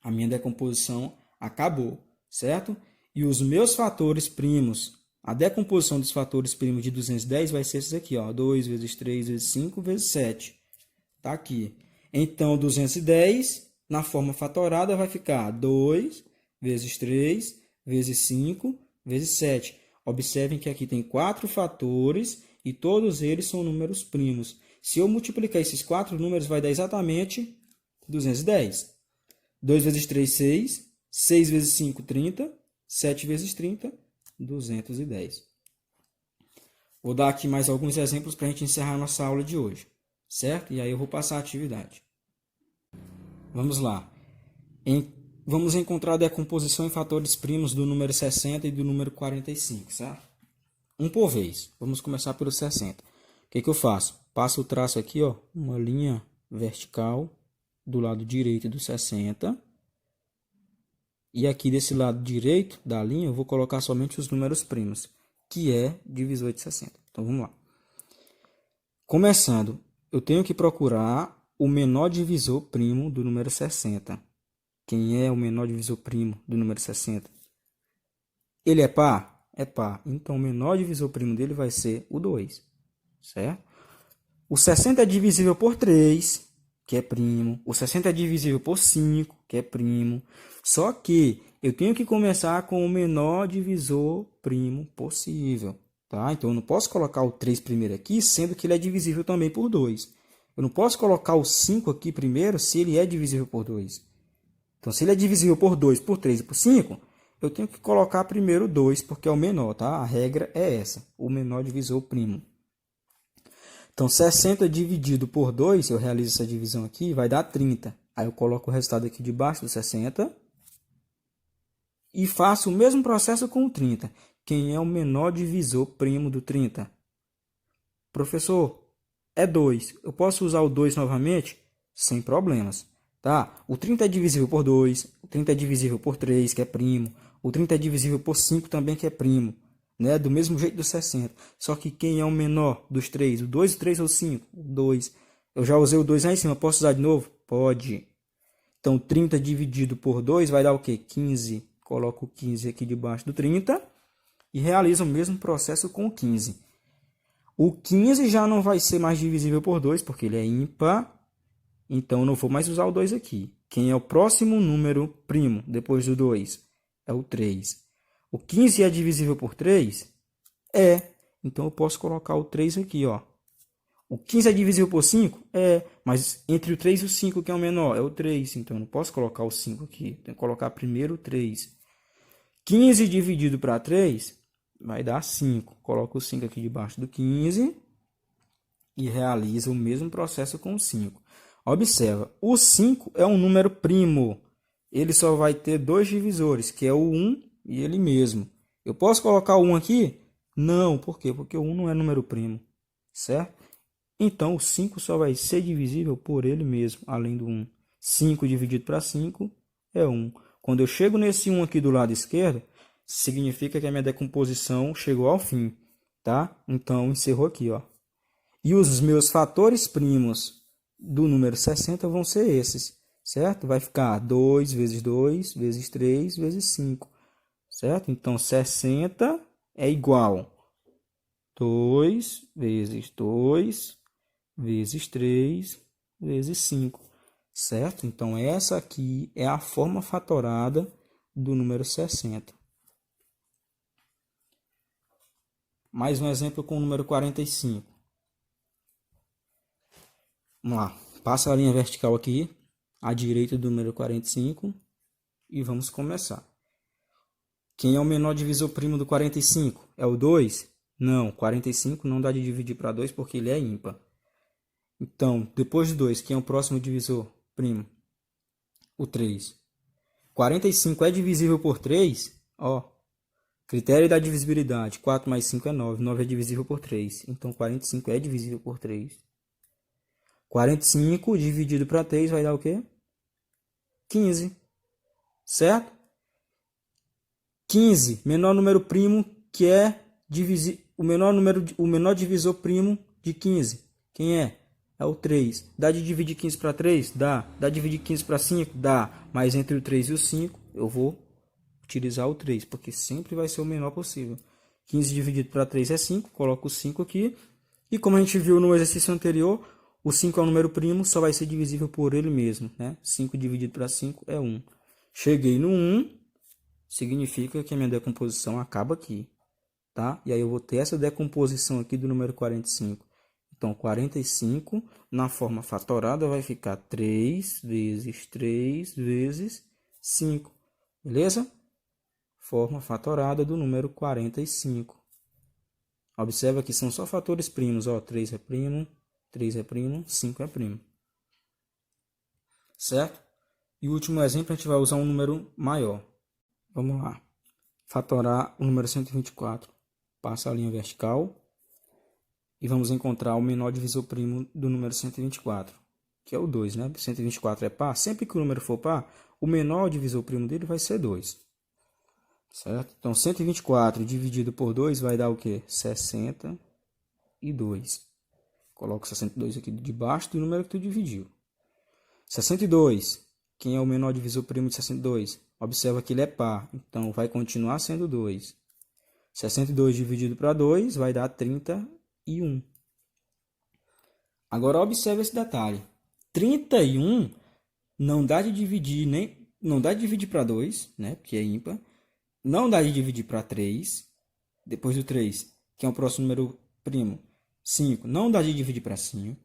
a minha decomposição acabou, certo? E os meus fatores primos, a decomposição dos fatores primos de 210 vai ser esses aqui, ó, 2 vezes 3 vezes 5 vezes 7. Tá aqui. Então, 210, na forma fatorada, vai ficar 2 vezes 3 vezes 5 vezes 7. Observem que aqui tem 4 fatores e todos eles são números primos. Se eu multiplicar esses 4 números, vai dar exatamente 210. 2 vezes 3, 6. 6 vezes 5, 30. 7 vezes 30, 210. Vou dar aqui mais alguns exemplos para a gente encerrar a nossa aula de hoje. Certo? E aí eu vou passar a atividade. Vamos lá. Vamos encontrar a decomposição em fatores primos do número 60 e do número 45, certo? Um por vez. Vamos começar pelo 60. O que eu faço? Passo o traço aqui, ó, uma linha vertical do lado direito do 60. E aqui desse lado direito da linha eu vou colocar somente os números primos, que é divisor de 60. Então vamos lá. Começando, eu tenho que procurar o menor divisor primo do número 60. Quem é o menor divisor primo do número 60? Ele é par? É par. Então, o menor divisor primo dele vai ser o 2. Certo? O 60 é divisível por 3, que é primo. O 60 é divisível por 5, que é primo. Só que eu tenho que começar com o menor divisor primo possível. Tá? Então, eu não posso colocar o 3 primeiro aqui, sendo que ele é divisível também por 2. Eu não posso colocar o 5 aqui primeiro, se ele é divisível por 2. Então, se ele é divisível por 2, por 3 e por 5, eu tenho que colocar primeiro o 2, porque é o menor, tá? A regra é essa, o menor divisor primo. Então, 60 dividido por 2, eu realizo essa divisão aqui, vai dar 30. Aí eu coloco o resultado aqui debaixo do 60 e faço o mesmo processo com o 30. Quem é o menor divisor primo do 30? Professor, é 2. Eu posso usar o 2 novamente? Sem problemas. Tá? O 30 é divisível por 2, o 30 é divisível por 3, que é primo, o 30 é divisível por 5 também, que é primo, né? Do mesmo jeito do 60. Só que quem é o menor dos 3? O 2, o 3 ou o 5? O 2. Eu já usei o 2 lá em cima, posso usar de novo? Pode. Então, 30 dividido por 2 vai dar o quê? 15. Coloco o 15 aqui debaixo do 30 e realizo o mesmo processo com o 15. O 15 já não vai ser mais divisível por 2, porque ele é ímpar. Então, eu não vou mais usar o 2 aqui. Quem é o próximo número primo depois do 2? É o 3. O 15 é divisível por 3? É. Então, eu posso colocar o 3 aqui, ó. O 15 é divisível por 5? É. Mas entre o 3 e o 5, quem é o menor? É o 3. Então, eu não posso colocar o 5 aqui. Tenho que colocar primeiro o 3. 15 dividido para 3 vai dar 5. Coloco o 5 aqui debaixo do 15 e realiza o mesmo processo com o 5. Observa, o 5 é um número primo. Ele só vai ter dois divisores, que é o 1 e ele mesmo. Eu posso colocar o 1 aqui? Não, por quê? Porque o 1 não é número primo, certo? Então, o 5 só vai ser divisível por ele mesmo, além do 1. 5 dividido para 5 é 1. Quando eu chego nesse 1 aqui do lado esquerdo, significa que a minha decomposição chegou ao fim, tá? Então, encerrou aqui, ó. E os meus fatores primos do número 60 vão ser esses, certo? Vai ficar 2 vezes 2 vezes 3 vezes 5, certo? Então, 60 é igual 2 vezes 2 vezes 3 vezes 5, certo? Então, essa aqui é a forma fatorada do número 60. Mais um exemplo com o número 45. Vamos lá. Passa a linha vertical aqui, à direita do número 45, e vamos começar. Quem é o menor divisor primo do 45? É o 2? Não, 45 não dá de dividir para 2 porque ele é ímpar. Então, depois de 2, quem é o próximo divisor primo? O 3. 45 é divisível por 3? Ó, critério da divisibilidade. 4 mais 5 é 9. 9 é divisível por 3. Então, 45 é divisível por 3. 45 dividido para 3 vai dar o quê? 15. Certo? 15, menor número primo que é o menor divisor primo de 15. Quem é? É o 3. Dá de dividir 15 para 3? Dá. Dá de dividir 15 para 5? Dá. Mas entre o 3 e o 5, eu vou utilizar o 3, porque sempre vai ser o menor possível. 15 dividido para 3 é 5, coloco o 5 aqui. E como a gente viu no exercício anterior, o 5 é um número primo, só vai ser divisível por ele mesmo, né? 5 dividido para 5 é 1. Cheguei no 1, significa que a minha decomposição acaba aqui, tá? E aí eu vou ter essa decomposição aqui do número 45. Então, 45 na forma fatorada vai ficar 3 vezes 3 vezes 5, beleza? Forma fatorada do número 45. Observa que são só fatores primos, ó, 3 é primo, 3 é primo, 5 é primo. Certo? E o último exemplo, a gente vai usar um número maior. Vamos lá. Fatorar o número 124. Passa a linha vertical. E vamos encontrar o menor divisor primo do número 124. Que é o 2, né? 124 é par. Sempre que o número for par, o menor divisor primo dele vai ser 2. Certo? Então, 124 dividido por 2 vai dar o quê? 62. Coloco 62 aqui debaixo do número que tu dividiu. 62. Quem é o menor divisor primo de 62? Observa que ele é par, então vai continuar sendo 2. 62 dividido para 2 vai dar 31. Agora observe esse detalhe. 31 não dá de dividir para 2, né, porque é ímpar. Não dá de dividir para 3. Depois do 3, que é o próximo número primo, 5, não dá de dividir para 5.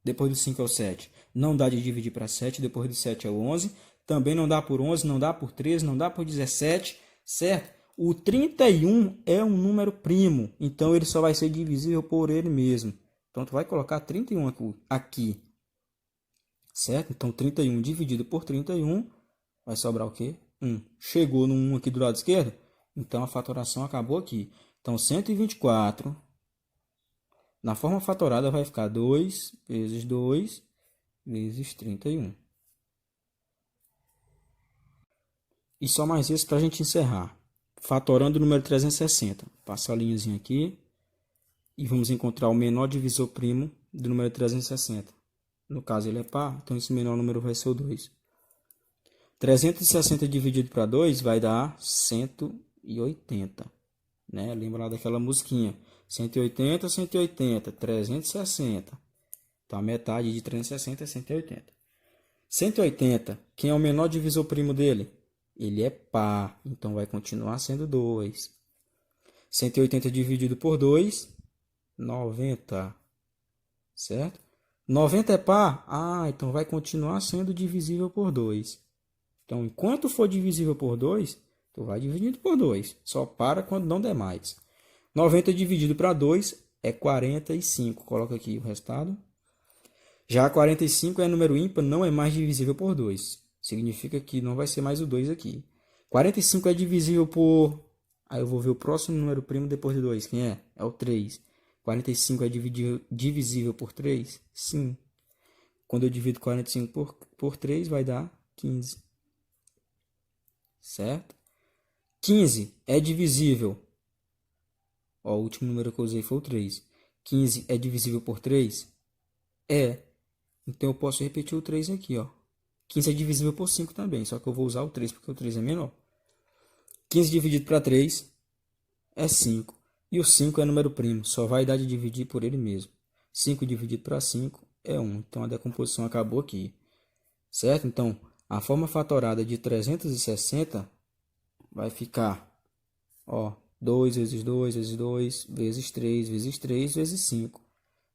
Depois do 5 é o 7. Não dá de dividir para 7. Depois do 7 é o 11. Também não dá por 11, não dá por 13, não dá por 17, certo? O 31 é um número primo, então ele só vai ser divisível por ele mesmo. Então, tu vai colocar 31 aqui, certo? Então, 31 dividido por 31 vai sobrar o quê? 1. Chegou no 1 aqui do lado esquerdo? Então, a fatoração acabou aqui. Então, 124... na forma fatorada vai ficar 2 vezes 2 vezes 31. E só mais isso para a gente encerrar. Fatorando o número 360. Passa a linhazinha aqui. E vamos encontrar o menor divisor primo do número 360. No caso ele é par, então esse menor número vai ser o 2. 360 dividido para 2 vai dar 180. Né? Lembra lá daquela musiquinha. 180, 180, 360. Então, a metade de 360 é 180. 180, quem é o menor divisor primo dele? Ele é par, então vai continuar sendo 2. 180 dividido por 2, 90. Certo? 90 é par? Ah, então vai continuar sendo divisível por 2. Então, enquanto for divisível por 2, Tu vai dividindo por 2. Só para quando não der mais. 90 dividido para 2 é 45. Coloca aqui o resultado. Já 45 é número ímpar, não é mais divisível por 2. Significa que não vai ser mais o 2 aqui. 45 é divisível por... Aí eu vou ver o próximo número primo depois de 2. Quem é? É o 3. 45 é divisível por 3? Sim. Quando eu divido 45 por 3, vai dar 15. Certo? 15 é divisível. Ó, o último número que eu usei foi o 3. 15 é divisível por 3? É. Então eu posso repetir o 3 aqui, ó. 15 é divisível por 5 também, só que eu vou usar o 3 porque o 3 é menor. 15 dividido para 3 é 5. E o 5 é número primo, só vai dar de dividir por ele mesmo. 5 dividido para 5 é 1. Então a decomposição acabou aqui. Certo? Então, a forma fatorada de 360 vai ficar, ó, 2 vezes 2 vezes 2 vezes 3 vezes 3 vezes 5.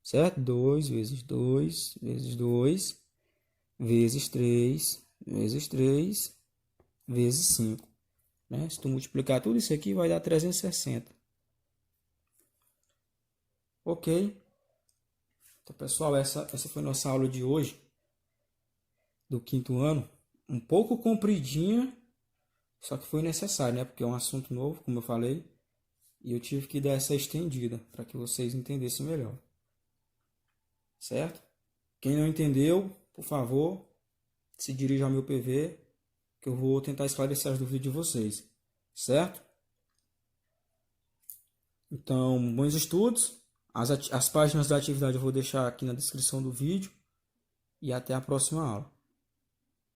Certo? 2 vezes 2 vezes 2 vezes 3 vezes 3 vezes 5. Né? Se tu multiplicar tudo isso aqui, vai dar 360. Ok? Então, pessoal, essa foi nossa aula de hoje, do quinto ano. Um pouco compridinha, só que foi necessário, né? Porque é um assunto novo, como eu falei. E eu tive que dar essa estendida para que vocês entendessem melhor. Certo? Quem não entendeu, por favor, se dirija ao meu PV, que eu vou tentar esclarecer as dúvidas de vocês. Certo? Então, bons estudos. As páginas da atividade eu vou deixar aqui na descrição do vídeo. E até a próxima aula.